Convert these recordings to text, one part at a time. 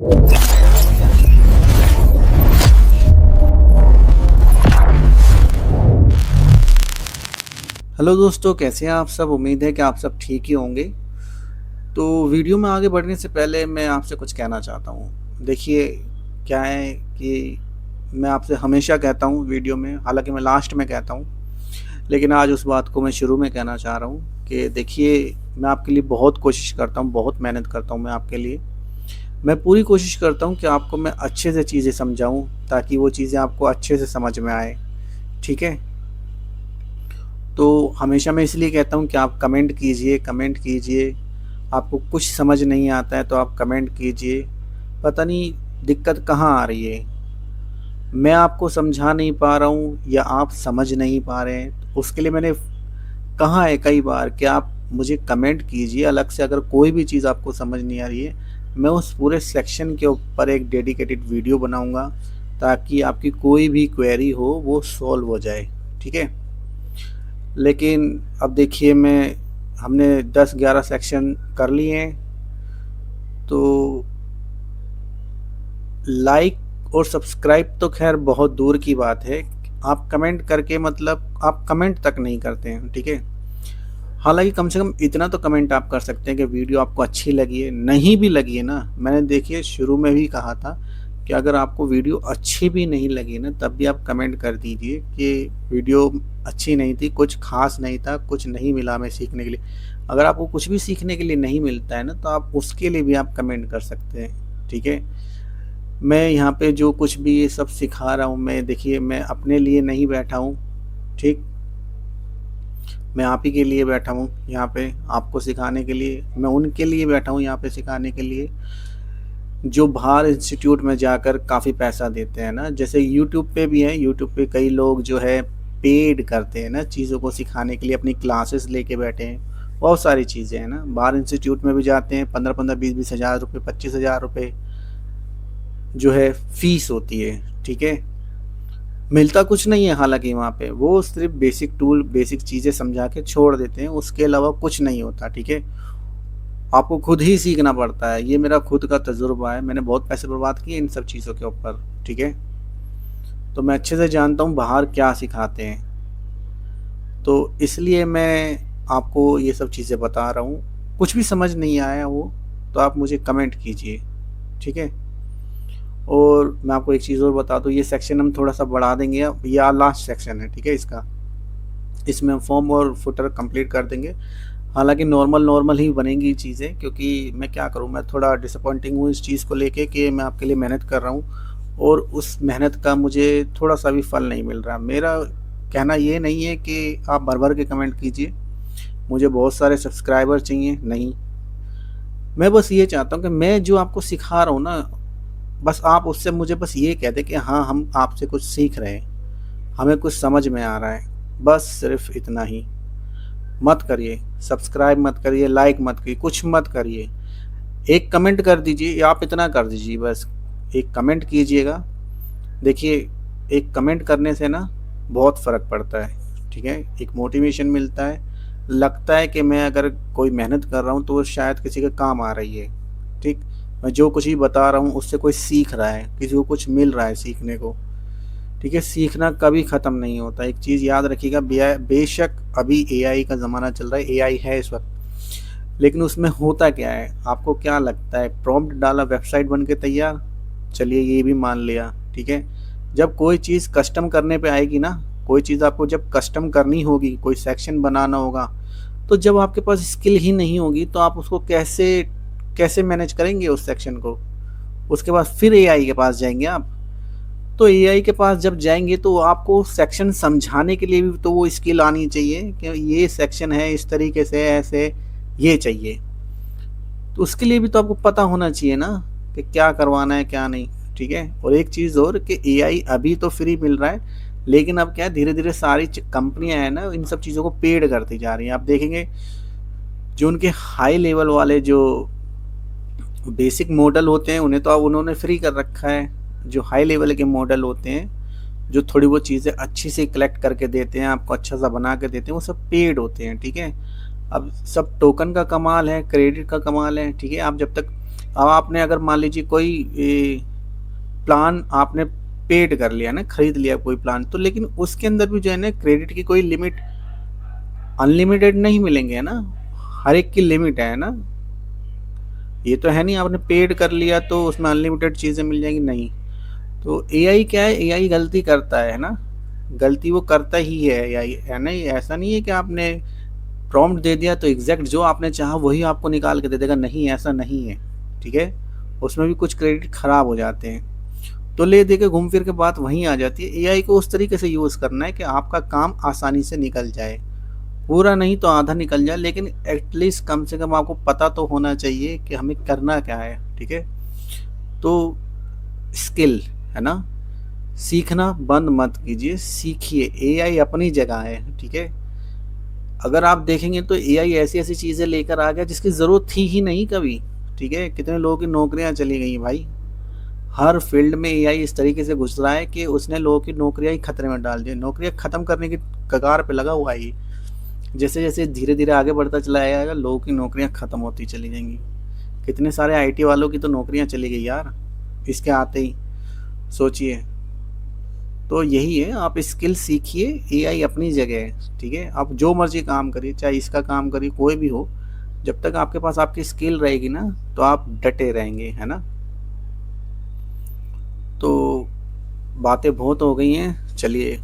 Hello दोस्तों, कैसे हैं आप सब। उम्मीद है कि आप सब ठीक ही होंगे। तो वीडियो में आगे बढ़ने से पहले मैं आपसे कुछ कहना चाहता हूँ। देखिए, क्या है कि मैं आपसे हमेशा कहता हूँ वीडियो में, हालांकि मैं लास्ट में कहता हूँ, लेकिन आज उस बात को मैं शुरू में कहना चाह रहा हूँ कि देखिए, मैं आपके लिए बहुत कोशिश करता हूँ, बहुत मेहनत करता हूँ मैं आपके लिए। मैं पूरी कोशिश करता हूँ कि आपको मैं अच्छे से चीज़ें समझाऊँ, ताकि वो चीज़ें आपको अच्छे से समझ में आए। ठीक है। तो हमेशा मैं इसलिए कहता हूँ कि आप कमेंट कीजिए, कमेंट कीजिए। आपको कुछ समझ नहीं आता है तो आप कमेंट कीजिए। पता नहीं दिक्कत कहाँ आ रही है, मैं आपको समझा नहीं पा रहा हूँ या आप समझ नहीं पा रहे हैं। उसके लिए मैंने कहा है कई बार कि आप मुझे कमेंट कीजिए अलग से। अगर कोई भी चीज़ आपको समझ नहीं आ रही है, मैं उस पूरे सेक्शन के ऊपर एक डेडिकेटेड वीडियो बनाऊंगा, ताकि आपकी कोई भी क्वेरी हो वो सॉल्व हो जाए। ठीक है। लेकिन अब देखिए, मैं हमने 10-11 सेक्शन कर लिए हैं, तो लाइक और सब्सक्राइब तो खैर बहुत दूर की बात है। आप कमेंट करके, मतलब आप कमेंट तक नहीं करते हैं। ठीक है। हालांकि कम से कम इतना तो कमेंट आप कर सकते हैं कि वीडियो आपको अच्छी लगी है। नहीं भी लगी है ना, मैंने देखिए शुरू में भी कहा था कि अगर आपको वीडियो अच्छी भी नहीं लगी ना, तब भी आप कमेंट कर दीजिए कि वीडियो अच्छी नहीं थी, कुछ खास नहीं था, कुछ नहीं मिला हमें सीखने के लिए। अगर आपको कुछ भी सीखने के लिए नहीं मिलता है ना, तो आप उसके लिए भी आप कमेंट कर सकते हैं। ठीक है। मैं यहाँ पे जो कुछ भी ये सब सिखा रहा हूँ, मैं देखिए, मैं अपने लिए नहीं बैठा हूँ। ठीक। मैं आप ही के लिए बैठा हूँ यहाँ पे, आपको सिखाने के लिए। मैं उनके लिए बैठा हूँ यहाँ पे सिखाने के लिए, जो बाहर इंस्टीट्यूट में जाकर काफ़ी पैसा देते हैं ना। जैसे यूट्यूब पे भी है, यूट्यूब पे कई लोग जो है पेड करते हैं ना चीज़ों को सिखाने के लिए, अपनी क्लासेस लेके बैठे हैं। बहुत सारी चीज़ें हैं ना, बाहर इंस्टीट्यूट में भी जाते हैं, 15-15, 20-20 हज़ार रुपये, 25 हज़ार रुपये जो है फीस होती है। ठीक है। मिलता कुछ नहीं है, हालांकि वहाँ पे वो सिर्फ बेसिक टूल, बेसिक चीज़ें समझा के छोड़ देते हैं, उसके अलावा कुछ नहीं होता। ठीक है। आपको खुद ही सीखना पड़ता है। ये मेरा खुद का तजुर्बा है, मैंने बहुत पैसे बर्बाद किए इन सब चीज़ों के ऊपर। ठीक है। तो मैं अच्छे से जानता हूँ बाहर क्या सिखाते हैं, तो इसलिए मैं आपको ये सब चीज़ें बता रहा हूँ। कुछ भी समझ नहीं आया हो तो आप मुझे कमेंट कीजिए। ठीक है। और मैं आपको एक चीज़ और बता दूँ, ये सेक्शन हम थोड़ा सा बढ़ा देंगे अब, या लास्ट सेक्शन है। ठीक है। इसमें हम फॉर्म और फुटर कंप्लीट कर देंगे। हालांकि नॉर्मल नॉर्मल ही बनेंगी चीज़ें, क्योंकि मैं क्या करूं, मैं थोड़ा डिसअपॉइंटिंग हूँ इस चीज़ को लेके कि मैं आपके लिए मेहनत कर रहा हूँ और उस मेहनत का मुझे थोड़ा सा भी फल नहीं मिल रहा। मेरा कहना ये नहीं है कि आप भर भर के कमेंट कीजिए, मुझे बहुत सारे सब्सक्राइबर चाहिए, नहीं। मैं बस ये चाहता हूँ कि मैं जो आपको सिखा रहा हूँ ना, बस आप उससे मुझे बस ये कह दें कि हाँ, हम आपसे कुछ सीख रहे हैं, हमें कुछ समझ में आ रहा है। बस सिर्फ इतना ही। मत करिए, सब्सक्राइब मत करिए, लाइक मत करिए, कुछ मत करिए। एक कमेंट कर दीजिए, या आप इतना कर दीजिए, बस एक कमेंट कीजिएगा। देखिए, एक कमेंट करने से ना बहुत फ़र्क पड़ता है। ठीक है। एक मोटिवेशन मिलता है, लगता है कि मैं अगर कोई मेहनत कर रहा हूँ तो वो शायद किसी के काम आ रही है। ठीक। मैं जो कुछ भी बता रहा हूँ उससे कोई सीख रहा है, किसी को कुछ मिल रहा है सीखने को। ठीक है। सीखना कभी ख़त्म नहीं होता। एक चीज़ याद रखिएगा, बेशक अभी एआई का ज़माना चल रहा है, एआई है इस वक्त, लेकिन उसमें होता क्या है, आपको क्या लगता है, प्रॉम्प्ट डाला वेबसाइट बन के तैयार। चलिए ये भी मान लिया। ठीक है। जब कोई चीज़ कस्टम करने पे आएगी ना, कोई चीज़ आपको जब कस्टम करनी होगी, कोई सेक्शन बनाना होगा, तो जब आपके पास स्किल ही नहीं होगी तो आप उसको कैसे कैसे मैनेज करेंगे उस सेक्शन को। उसके बाद फिर एआई के पास जाएंगे आप। तो एआई के पास जब जाएंगे तो आपको सेक्शन समझाने के लिए भी तो वो स्किल आनी चाहिए कि ये सेक्शन है इस तरीके से, ऐसे ये चाहिए। तो उसके लिए भी तो आपको पता होना चाहिए ना कि क्या करवाना है क्या नहीं। ठीक है। और एक चीज़ और कि एआई अभी तो फ्री मिल रहा है, लेकिन अब क्या है, धीरे धीरे सारी कंपनियां हैं ना, इन सब चीज़ों को पेड करती जा रही हैं। आप देखेंगे जो उनके हाई लेवल वाले जो बेसिक मॉडल होते हैं, उन्हें तो अब उन्होंने फ्री कर रखा है। जो हाई लेवल के मॉडल होते हैं, जो थोड़ी बहुत चीज़ें अच्छी से कलेक्ट करके देते हैं, आपको अच्छा सा बना के देते हैं, वो सब पेड होते हैं। ठीक है। अब सब टोकन का कमाल है, क्रेडिट का कमाल है। ठीक है। आप जब तक अब आपने अगर मान लीजिए कोई प्लान आपने पेड कर लिया ना, खरीद लिया कोई प्लान, तो लेकिन उसके अंदर भी जो है ना क्रेडिट की कोई लिमिट, अनलिमिटेड नहीं मिलेंगे ना, हर एक की लिमिट है ना। ये तो है नहीं आपने पेड कर लिया तो उसमें अनलिमिटेड चीज़ें मिल जाएंगी, नहीं। तो एआई क्या है, एआई गलती करता है ना, गलती वो करता ही है एआई, है ना। ये ऐसा नहीं है कि आपने प्रॉम्प्ट दे दिया तो एग्जैक्ट जो आपने चाहा वही आपको निकाल के दे देगा, नहीं ऐसा नहीं है, ठीक है। उसमें भी कुछ क्रेडिट खराब हो जाते हैं। तो ले दे के घूम फिर के बात वहीं आ जाती है, एआई को उस तरीके से यूज़ करना है कि आपका काम आसानी से निकल जाए, पूरा नहीं तो आधा निकल जाए, लेकिन एटलीस्ट कम से कम आपको पता तो होना चाहिए कि हमें करना क्या है, ठीक है। तो स्किल है ना, सीखना बंद मत कीजिए, सीखिए, एआई अपनी जगह है, ठीक है। अगर आप देखेंगे तो एआई ऐसी ऐसी चीज़ें लेकर आ गया जिसकी ज़रूरत थी ही नहीं कभी, ठीक है। कितने लोगों की नौकरियां चली गई भाई, हर फील्ड में एआई इस तरीके से घुस रहा है कि उसने लोगों की नौकरियां ही खतरे में डाल दी, नौकरियां खत्म करने की कगार पे लगा हुआ है ये। जैसे जैसे धीरे धीरे आगे बढ़ता चला जाएगा, लोगों की नौकरियां खत्म होती चली जाएंगी। कितने सारे आईटी वालों की तो नौकरियां चली गई यार, इसके आते ही, सोचिए। तो यही है, आप स्किल सीखिए, एआई अपनी जगह है, ठीक है। आप जो मर्जी काम करिए, चाहे इसका काम करिए, कोई भी हो, जब तक आपके पास आपकी स्किल रहेगी ना तो आप डटे रहेंगे, है ना। तो बातें बहुत हो गई हैं, चलिए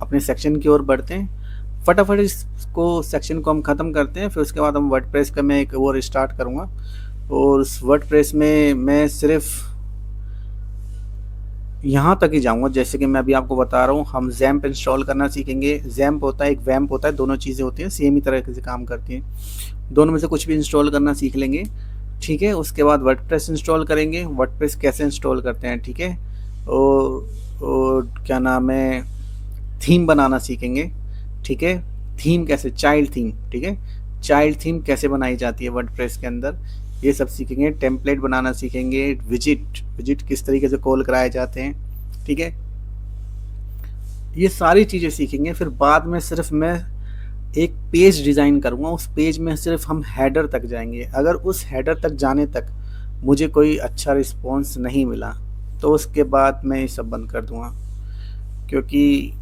अपने सेक्शन की ओर बढ़ते हैं। फटाफट इसको सेक्शन को हम ख़त्म करते हैं, फिर उसके बाद हम वर्डप्रेस का मैं एक और स्टार्ट करूँगा। और उस वर्डप्रेस में मैं सिर्फ यहाँ तक ही जाऊँगा, जैसे कि मैं अभी आपको बता रहा हूँ, हम जैम्प इंस्टॉल करना सीखेंगे। जैम्प होता है, एक वैम्प होता है, दोनों चीज़ें होती हैं, सेम ही तरह से काम करती हैं। दोनों में से कुछ भी इंस्टॉल करना सीख लेंगे, ठीक है। उसके बाद वर्डप्रेस इंस्टॉल करेंगे, वर्डप्रेस कैसे इंस्टॉल करते हैं, ठीक है। और क्या नाम है, थीम बनाना सीखेंगे, ठीक है। थीम कैसे, चाइल्ड थीम, ठीक है, चाइल्ड थीम कैसे बनाई जाती है वर्डप्रेस के अंदर, ये सब सीखेंगे। टेम्पलेट बनाना सीखेंगे, विजिट विजिट किस तरीके से कॉल कराए जाते हैं, ठीक है। ये सारी चीज़ें सीखेंगे। फिर बाद में सिर्फ मैं एक पेज डिज़ाइन करूँगा, उस पेज में सिर्फ हम हेडर तक जाएंगे। अगर उस हेडर तक जाने तक मुझे कोई अच्छा रिस्पॉन्स नहीं मिला तो उसके बाद मैं ये सब बंद कर दूँगा, क्योंकि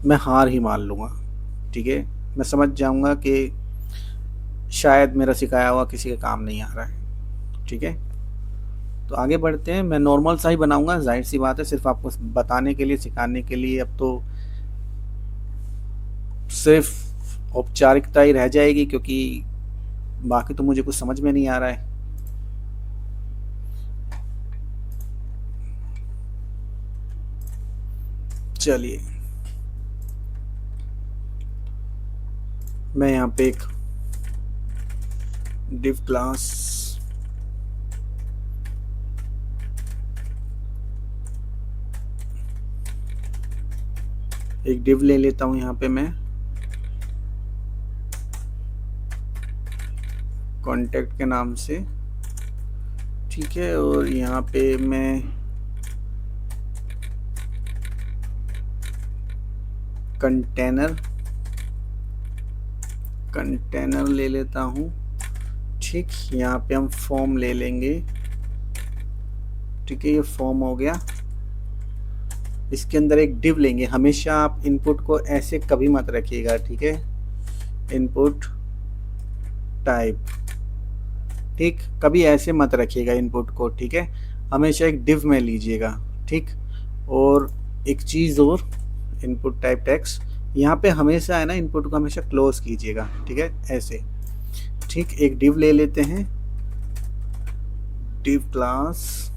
मैं हार ही मान लूँगा, ठीक है। मैं समझ जाऊँगा कि शायद मेरा सिखाया हुआ किसी के काम नहीं आ रहा है, ठीक है। तो आगे बढ़ते हैं, मैं नॉर्मल सा ही बनाऊँगा, जाहिर सी बात है, सिर्फ आपको बताने के लिए, सिखाने के लिए। अब तो सिर्फ औपचारिकता ही रह जाएगी, क्योंकि बाकी तो मुझे कुछ समझ में नहीं आ रहा है। चलिए मैं यहाँ पे एक डिव क्लास एक डिव ले लेता हूँ यहाँ पे मैं, कॉन्टेक्ट के नाम से, ठीक है। और यहाँ पे मैं कंटेनर ले लेता हूँ, ठीक। यहाँ पे हम फॉर्म ले लेंगे, ठीक है, ये फॉर्म हो गया। इसके अंदर एक डिव लेंगे, हमेशा आप इनपुट को ऐसे कभी मत रखिएगा, ठीक है। इनपुट टाइप, ठीक, कभी ऐसे मत रखिएगा इनपुट को, ठीक है। हमेशा एक डिव में लीजिएगा, ठीक। और एक चीज़ और, इनपुट टाइप टेक्स्ट, यहाँ पे हमेशा है ना इनपुट को हमेशा क्लोज कीजिएगा, ठीक है, ऐसे, ठीक। एक डिव ले लेते हैं, डिव क्लास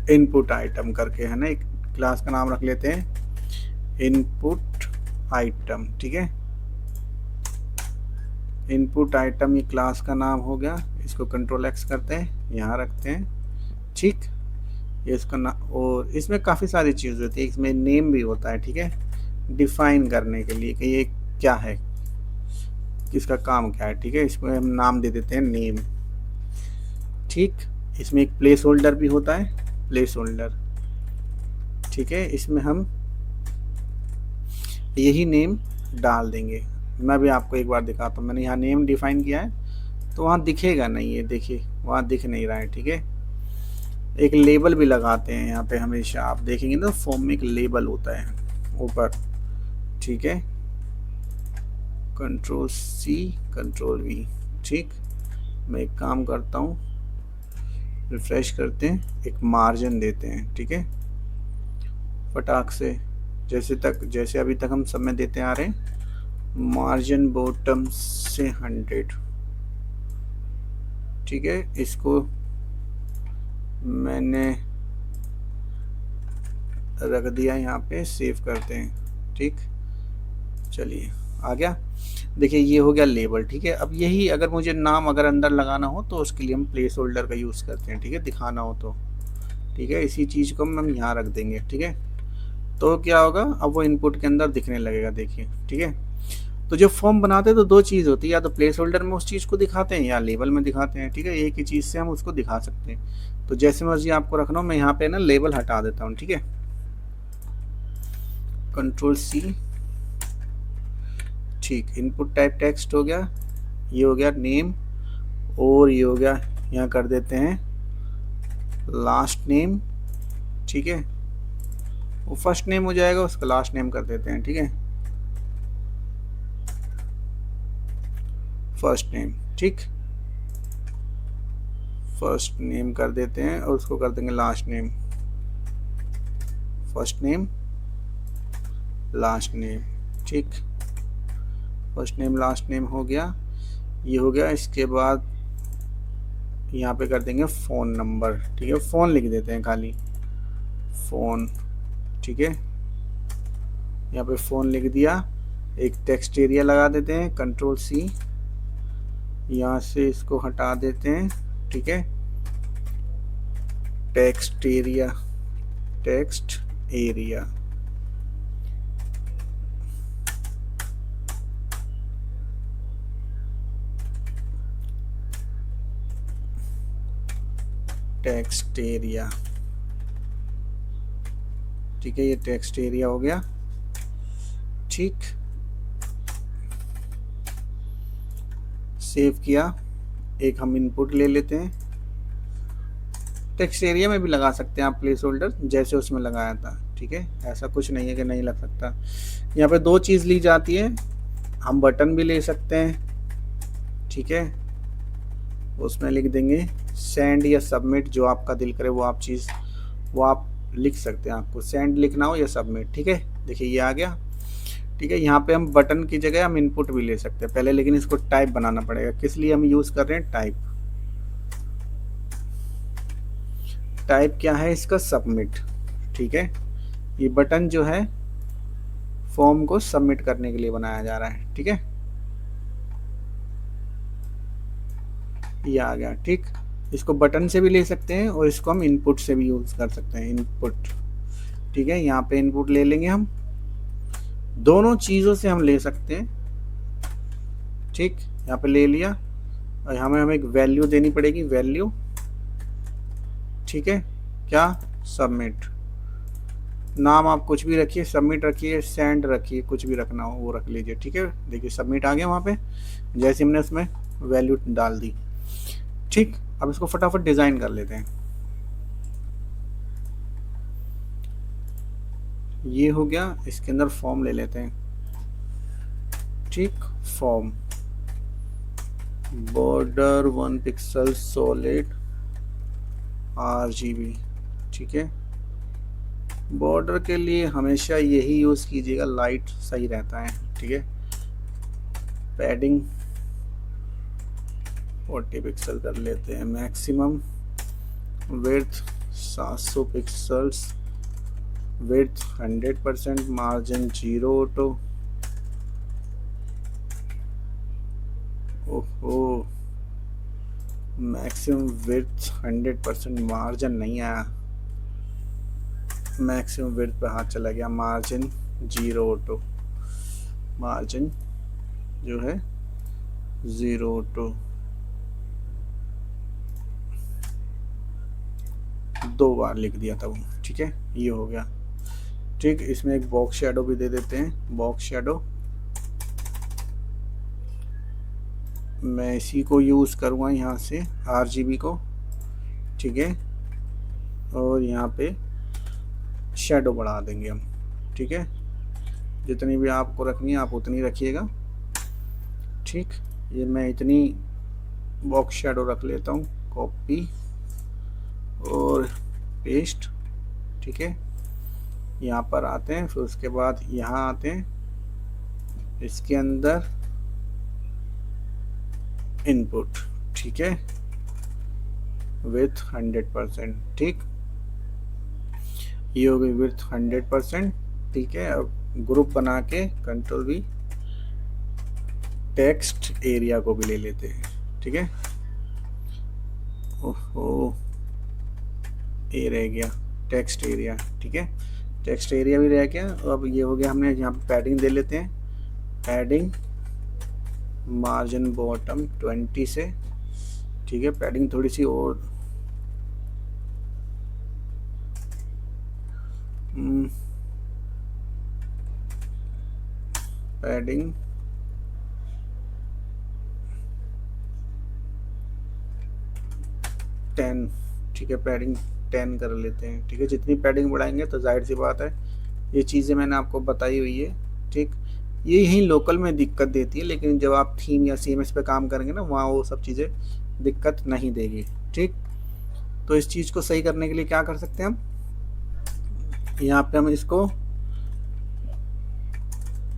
इनपुट आइटम करके, है ना, एक क्लास का नाम रख लेते हैं इनपुट आइटम, ठीक है। इनपुट आइटम ये क्लास का नाम हो गया। इसको कंट्रोल एक्स करते हैं, यहाँ रखते हैं, ठीक। ये इसका नाम, और इसमें काफ़ी सारी चीज़ होती है, इसमें नेम भी होता है, ठीक है, डिफाइन करने के लिए कि ये क्या है, किसका काम क्या है, ठीक है। इसको हम नाम दे देते हैं नेम, ठीक। इसमें एक प्लेस होल्डर भी होता है, प्लेस होल्डर, ठीक है। इसमें हम यही नेम डाल देंगे, मैं भी आपको एक बार दिखाता हूँ। मैंने यहाँ नेम डिफाइन किया है तो वहाँ दिखेगा नहीं, ये देखिए वहाँ दिख नहीं रहा है, ठीक है। एक लेबल भी लगाते हैं यहाँ पे, हमेशा आप देखेंगे ना फॉर्म में एक लेबल होता है ऊपर, ठीक है। कंट्रोल सी कंट्रोल वी, ठीक। मैं एक काम करता हूँ, रिफ्रेश करते हैं, एक मार्जिन देते हैं, ठीक है, फटाक से। जैसे अभी तक हम सब में देते आ रहे हैं, मार्जिन बॉटम से 100, ठीक है। इसको मैंने रख दिया यहाँ पे, सेव करते हैं, ठीक। चलिए आ गया, देखिए ये हो गया लेबल, ठीक है। अब यही अगर मुझे नाम अगर अंदर लगाना हो तो उसके लिए हम प्लेस होल्डर का यूज़ करते हैं, ठीक है, दिखाना हो तो, ठीक है। इसी चीज़ को हम यहाँ रख देंगे, ठीक है। तो क्या होगा, अब वो इनपुट के अंदर दिखने लगेगा, देखिए, ठीक है। तो जब फॉर्म बनाते हैं तो दो चीज़ होती है, या तो प्लेस होल्डर में उस चीज़ को दिखाते हैं या लेबल में दिखाते हैं, ठीक है। एक ही चीज़ से हम उसको दिखा सकते हैं। तो जैसे मर्जी आपको रखना हो, मैं यहाँ पे ना लेबल हटा देता हूँ, ठीक है। कंट्रोल सी, ठीक। इनपुट टाइप टेक्स्ट हो गया, ये हो गया नेम, और ये हो गया, यहाँ कर देते हैं लास्ट नेम, ठीक है। वो फर्स्ट नेम हो जाएगा, उसका लास्ट नेम कर देते हैं, ठीक है, फर्स्ट नेम, ठीक। फर्स्ट नेम कर देते हैं और उसको कर देंगे last name, first name last name, ठीक। फर्स्ट नेम लास्ट नेम हो गया, ये हो गया। इसके बाद यहाँ पे कर देंगे फ़ोन नंबर, ठीक है, फ़ोन लिख देते हैं खाली, फ़ोन, ठीक है। यहाँ पे फ़ोन लिख दिया। एक टेक्स्ट एरिया लगा देते हैं, कंट्रोल सी, यहाँ से इसको हटा देते हैं, ठीक है। Text area, text area, text area, ठीक है। ये टेक्स्ट एरिया हो गया, ठीक। सेव किया। एक हम इनपुट ले लेते हैं, टेक्स्ट एरिया में भी लगा सकते हैं आप प्लेस होल्डर, जैसे उसमें लगाया था, ठीक है। ऐसा कुछ नहीं है कि नहीं लग सकता। यहाँ पे दो चीज़ ली जाती है, हम बटन भी ले सकते हैं, ठीक है। उसमें लिख देंगे सेंड या सबमिट, जो आपका दिल करे वो आप लिख सकते हैं। आपको सेंड लिखना हो या सबमिट, ठीक है। देखिए ये आ गया, ठीक है। यहाँ पे हम बटन की जगह हम इनपुट भी ले सकते हैं पहले, लेकिन इसको टाइप बनाना पड़ेगा। किस लिए हम यूज़ कर रहे हैं टाइप? टाइप क्या है इसका? सबमिट, ठीक है। ये बटन जो है फॉर्म को सबमिट करने के लिए बनाया जा रहा है, ठीक है। ये आ गया, ठीक। इसको बटन से भी ले सकते हैं और इसको हम इनपुट से भी यूज़ कर सकते हैं, इनपुट, ठीक है। यहाँ पे इनपुट ले लेंगे हम, दोनों चीज़ों से हम ले सकते हैं, ठीक। यहाँ पे ले लिया और हमें एक वैल्यू देनी पड़ेगी, वैल्यू, ठीक है। क्या? सबमिट। नाम आप कुछ भी रखिए, सबमिट रखिए, सेंड रखिए, कुछ भी रखना हो वो रख लीजिए, ठीक है। देखिए सबमिट आ गया वहाँ पे, जैसे हमने उसमें वैल्यू डाल दी, ठीक। अब इसको फटाफट डिज़ाइन कर लेते हैं। ये हो गया, इसके अंदर फॉर्म ले लेते हैं, ठीक। Form, border 1 pixel solid RGB, ठीक है। बॉर्डर के लिए हमेशा यही यूज़ कीजिएगा, लाइट सही रहता है, ठीक है। पैडिंग 40 पिक्सल कर लेते हैं, maximum width 700 pixels, width 100%, margin 0 auto. ओहो, मैक्सिमम विड्थ 100%, मार्जिन नहीं आया, मैक्सिमम विड्थ पे हाथ चला गया, मार्जिन 0 ऑटो, मार्जिन जो है 0 ऑटो। 2 बार लिख दिया था वो, ठीक है। ये हो गया, ठीक। इसमें एक बॉक्स शेडो भी दे देते हैं, बॉक्स शेडो, मैं इसी को यूज़ करूँगा यहाँ से RGB को, ठीक है। और यहाँ पे शेडो बढ़ा देंगे हम, ठीक है। जितनी भी आपको रखनी है आप उतनी रखिएगा, ठीक। ये मैं इतनी बॉक्स शेडो रख लेता हूँ, कॉपी और पेस्ट, ठीक है। यहाँ पर आते हैं, फिर उसके बाद यहाँ आते हैं, इसके अंदर इनपुट, ठीक है, विथ 100%, ठीक। ये हो गई विथ 100%, ठीक है। अब ग्रुप बना के Ctrl+V, टेक्स्ट एरिया को भी ले लेते हैं, ठीक है। ओहो, ये रह गया टेक्स्ट एरिया, ठीक है। टेक्स्ट एरिया भी रह गया। अब ये हो गया, हमने यहाँ पे पैडिंग दे लेते हैं, पैडिंग मार्जिन बॉटम 20 से, ठीक है। पैडिंग थोड़ी सी और पैडिंग 10, ठीक है। पैडिंग 10 कर लेते हैं, ठीक है। जितनी पैडिंग बढ़ाएंगे तो जाहिर सी बात है ये चीज़ें मैंने आपको बताई हुई है, ठीक। ये यहीं लोकल में दिक्कत देती है, लेकिन जब आप थीम या CMS पे काम करेंगे ना, वहाँ वो सब चीज़ें दिक्कत नहीं देगी, ठीक। तो इस चीज़ को सही करने के लिए क्या कर सकते हैं हम, यहाँ पे हम इसको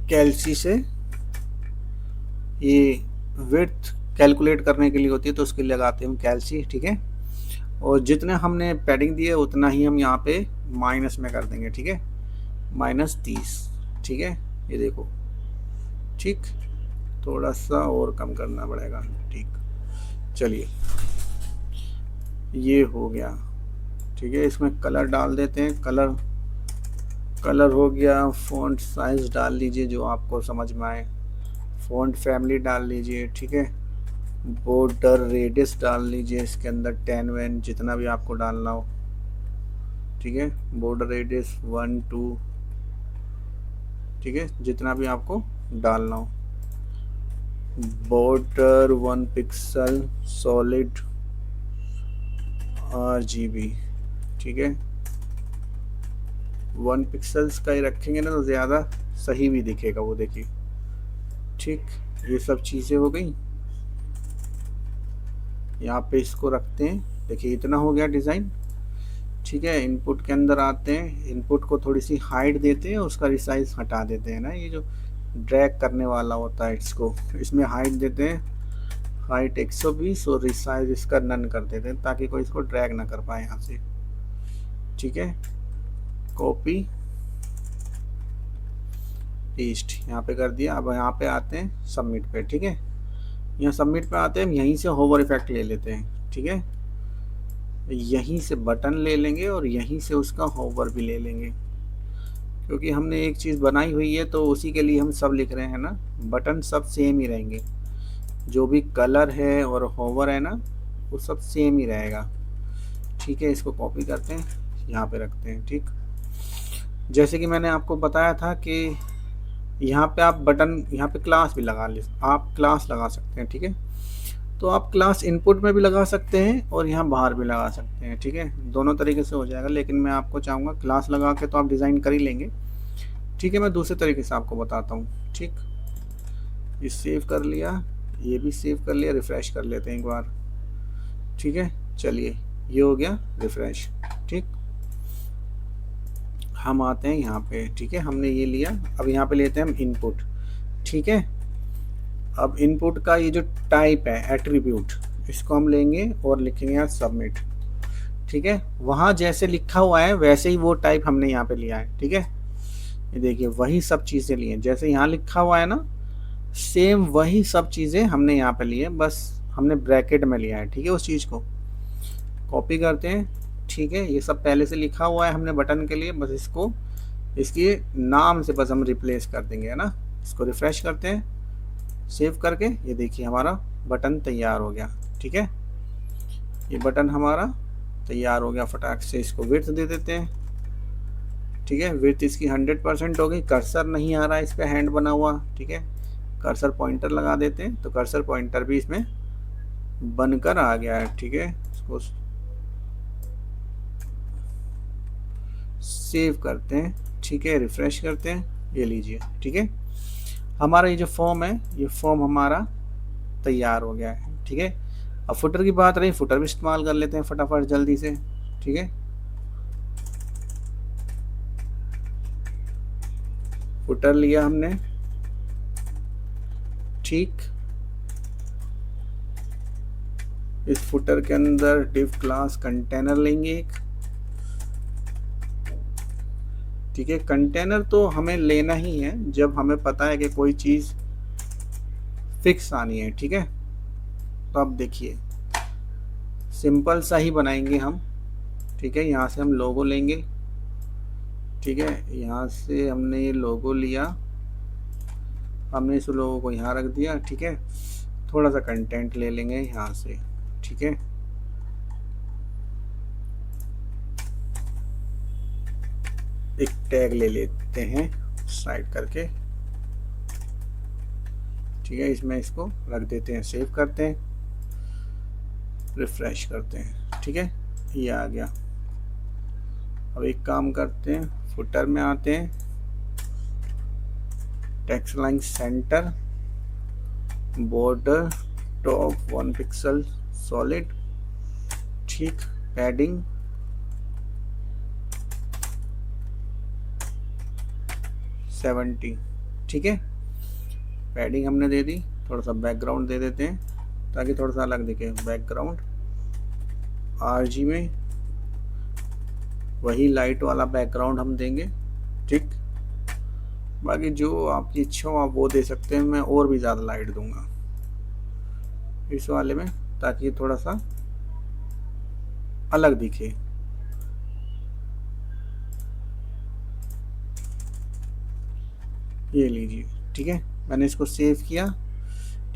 कैल्सी से, ये विड्थ कैलकुलेट करने के लिए होती है तो उसके लिए लगाते हैं हम कैल्सी, ठीक है। और जितने हमने पैडिंग दी है उतना ही हम यहाँ पे माइनस में कर देंगे, ठीक है, -30, ठीक है। ये देखो, ठीक। थोड़ा सा और कम करना पड़ेगा, ठीक। चलिए, ये हो गया, ठीक है। इसमें कलर डाल देते हैं, कलर हो गया। फ़ॉन्ट साइज़ डाल लीजिए जो आपको समझ में आए, फ़ॉन्ट फैमिली डाल लीजिए, ठीक है। बॉर्डर रेडियस डाल लीजिए इसके अंदर 10 वैन जितना भी आपको डालना हो, ठीक है। बॉर्डर रेडियस 1 2, ठीक है, जितना भी आपको डालना हो। बॉर्डर 1 पिक्सल सॉलिड RGB, ठीक है। 1 पिक्सल्स का ही रखेंगे ना तो ज़्यादा सही भी दिखेगा वो, देखिए, ठीक। ये सब चीज़ें हो गई। यहाँ पे इसको रखते हैं, देखिए इतना हो गया डिज़ाइन, ठीक है। इनपुट के अंदर आते हैं, इनपुट को थोड़ी सी हाइट देते हैं, उसका रिसाइज हटा देते हैं ना, ये जो ड्रैग करने वाला होता है इसको, इसमें हाइट देते हैं, हाइट 120 और रिसाइज इसका नन कर देते हैं ताकि कोई इसको ड्रैग ना कर पाए यहाँ से, ठीक है। कॉपी पेस्ट यहाँ पे कर दिया। अब यहाँ पे आते हैं सबमिट पे, ठीक है। यहाँ सबमिट पे आते हैं, यहीं से होवर इफेक्ट ले लेते हैं, ठीक है। यहीं से बटन ले लेंगे और यहीं से उसका होवर भी ले लेंगे, क्योंकि हमने एक चीज़ बनाई हुई है तो उसी के लिए हम सब लिख रहे हैं ना। बटन सब सेम ही रहेंगे, जो भी कलर है और होवर है ना वो सब सेम ही रहेगा, ठीक है। इसको कॉपी करते हैं, यहाँ पे रखते हैं, ठीक। जैसे कि मैंने आपको बताया था कि यहाँ पे आप बटन, यहाँ पे क्लास भी आप क्लास लगा सकते हैं, ठीक है। तो आप क्लास इनपुट में भी लगा सकते हैं और यहाँ बाहर भी लगा सकते हैं, ठीक है। दोनों तरीके से हो जाएगा, लेकिन मैं आपको चाहूँगा क्लास लगा के तो आप डिज़ाइन कर ही लेंगे, ठीक है। मैं दूसरे तरीके से आपको बताता हूँ, ठीक। ये सेव कर लिया, ये भी सेव कर लिया, रिफ़्रेश कर लेते हैं एक बार, ठीक है। चलिए, ये हो गया रिफ़्रेश, ठीक। हम आते हैं यहाँ पे, ठीक है। हमने ये लिया, अब यहाँ पे लेते हैं हम इनपुट, ठीक है। अब इनपुट का ये जो टाइप है एट्रीब्यूट, इसको हम लेंगे और लिखेंगे यहाँ सबमिट, ठीक है। वहाँ जैसे लिखा हुआ है वैसे ही वो टाइप हमने यहाँ पे लिया है, ठीक है। ये देखिए वही सब चीज़ें ली हैं, जैसे यहाँ लिखा हुआ है ना सेम वही सब चीज़ें हमने यहाँ पे ली है, बस हमने ब्रैकेट में लिया है, ठीक है। उस चीज़ को कॉपी करते हैं, ठीक है। ये सब पहले से लिखा हुआ है हमने बटन के लिए, बस इसको इसके नाम से बस हम रिप्लेस कर देंगे, है ना। इसको रिफ़्रेश करते हैं, सेव करके, ये देखिए हमारा बटन तैयार हो गया, ठीक है। ये बटन हमारा तैयार हो गया। फटाक से इसको विड्थ दे देते हैं, ठीक है। विड्थ इसकी 100% हो गई। कर्सर नहीं आ रहा है इस पर हैंड बना हुआ, ठीक है। कर्सर पॉइंटर लगा देते हैं तो कर्सर पॉइंटर भी इसमें बनकर आ गया है। ठीक है, इसको सेव करते हैं। ठीक है, रिफ्रेश करते हैं, ये लीजिए। ठीक है, हमारा ये जो फॉर्म है, ये फॉर्म हमारा तैयार हो गया है। ठीक है, अब फुटर की बात रही, फुटर भी इस्तेमाल कर लेते हैं फटाफट जल्दी से। ठीक है, फुटर लिया हमने। ठीक, इस फुटर के अंदर डिव क्लास कंटेनर लेंगे एक। ठीक है, कंटेनर तो हमें लेना ही है जब हमें पता है कि कोई चीज़ फिक्स आनी है। ठीक है, तो अब देखिए सिंपल सा ही बनाएंगे हम। ठीक है, यहाँ से हम लोगो लेंगे। ठीक है, यहाँ से हमने ये लोगो लिया, हमने इस लोगो को यहाँ रख दिया। ठीक है, थोड़ा सा कंटेंट ले लेंगे यहाँ से। ठीक है, एक टैग ले लेते हैं साइड करके। ठीक है, इसमें इसको रख देते हैं, सेव करते हैं, रिफ्रेश करते हैं। ठीक है, ये आ गया। अब एक काम करते हैं, फुटर में आते हैं, text line centre, border top 1 pixel solid. ठीक, पैडिंग 70। ठीक है, पैडिंग हमने दे दी। थोड़ा सा बैकग्राउंड दे देते हैं ताकि थोड़ा सा अलग दिखे। बैकग्राउंड आरजी में वही लाइट वाला बैकग्राउंड हम देंगे। ठीक, बाकी जो आपकी इच्छा हो आप वो दे सकते हैं। मैं और भी ज़्यादा लाइट दूंगा इस वाले में ताकि थोड़ा सा अलग दिखे। ये लीजिए। ठीक है, मैंने इसको सेव किया।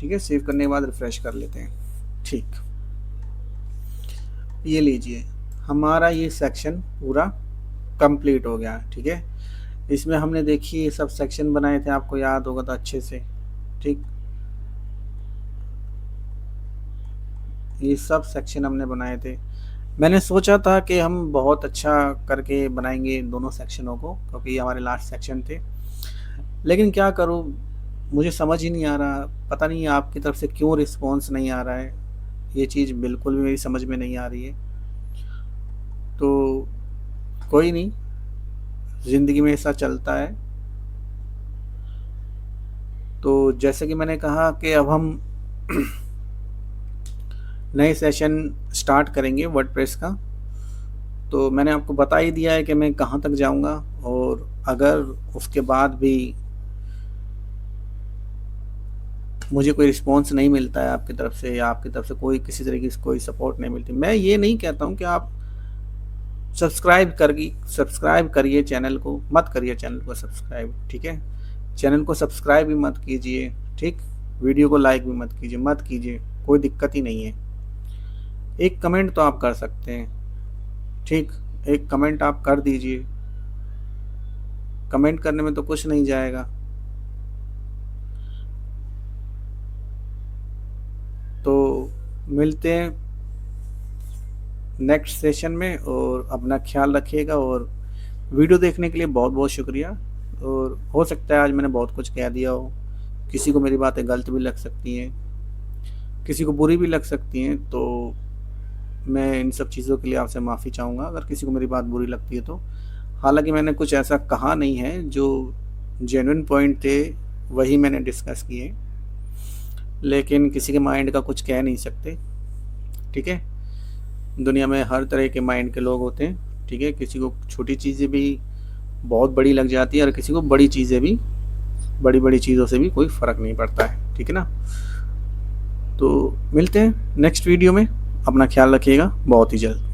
ठीक है, सेव करने के बाद रिफ्रेश कर लेते हैं। ठीक, ये लीजिए हमारा ये सेक्शन पूरा कंप्लीट हो गया। ठीक है, इसमें हमने देखिए सब सेक्शन बनाए थे, आपको याद होगा तो अच्छे से। ठीक, ये सब सेक्शन हमने बनाए थे। मैंने सोचा था कि हम बहुत अच्छा करके बनाएंगे दोनों सेक्शनों को, क्योंकि ये हमारे लास्ट सेक्शन थे। लेकिन क्या करूँ, मुझे समझ ही नहीं आ रहा, पता नहीं आपकी तरफ से क्यों रिस्पॉन्स नहीं आ रहा है। ये चीज़ बिल्कुल भी मेरी समझ में नहीं आ रही है। तो कोई नहीं, ज़िंदगी में ऐसा चलता है। तो जैसे कि मैंने कहा कि अब हम नए सेशन स्टार्ट करेंगे वर्डप्रेस का। तो मैंने आपको बता ही दिया है कि मैं कहाँ तक जाऊँगा, और अगर उसके बाद भी मुझे कोई रिस्पॉन्स नहीं मिलता है आपकी तरफ से, या आपकी तरफ से कोई किसी तरीके से कोई सपोर्ट नहीं मिलती, मैं ये नहीं कहता हूँ कि आप सब्सक्राइब करिए चैनल को, मत करिए चैनल को सब्सक्राइब। ठीक है, चैनल को सब्सक्राइब भी मत कीजिए। ठीक, वीडियो को लाइक भी मत कीजिए, कोई दिक्कत ही नहीं है। एक कमेंट तो आप कर सकते हैं। ठीक, एक कमेंट आप कर दीजिए, कमेंट करने में तो कुछ नहीं जाएगा। तो मिलते हैं नेक्स्ट सेशन में, और अपना ख्याल रखिएगा। और वीडियो देखने के लिए बहुत बहुत शुक्रिया। और हो सकता है आज मैंने बहुत कुछ कह दिया हो, किसी को मेरी बातें गलत भी लग सकती हैं, किसी को बुरी भी लग सकती हैं, तो मैं इन सब चीज़ों के लिए आपसे माफ़ी चाहूँगा अगर किसी को मेरी बात बुरी लगती है तो। हालांकि मैंने कुछ ऐसा कहा नहीं है, जो जेन्युइन पॉइंट थे वही मैंने डिस्कस किए, लेकिन किसी के माइंड का कुछ कह नहीं सकते। ठीक है, दुनिया में हर तरह के माइंड के लोग होते हैं। ठीक है, किसी को छोटी चीज़ें भी बहुत बड़ी लग जाती है, और किसी को बड़ी चीज़ें भी, बड़ी चीज़ों से भी कोई फ़र्क नहीं पड़ता है। ठीक है ना, तो मिलते हैं नेक्स्ट वीडियो में। अपना ख्याल रखिएगा बहुत ही जल्द।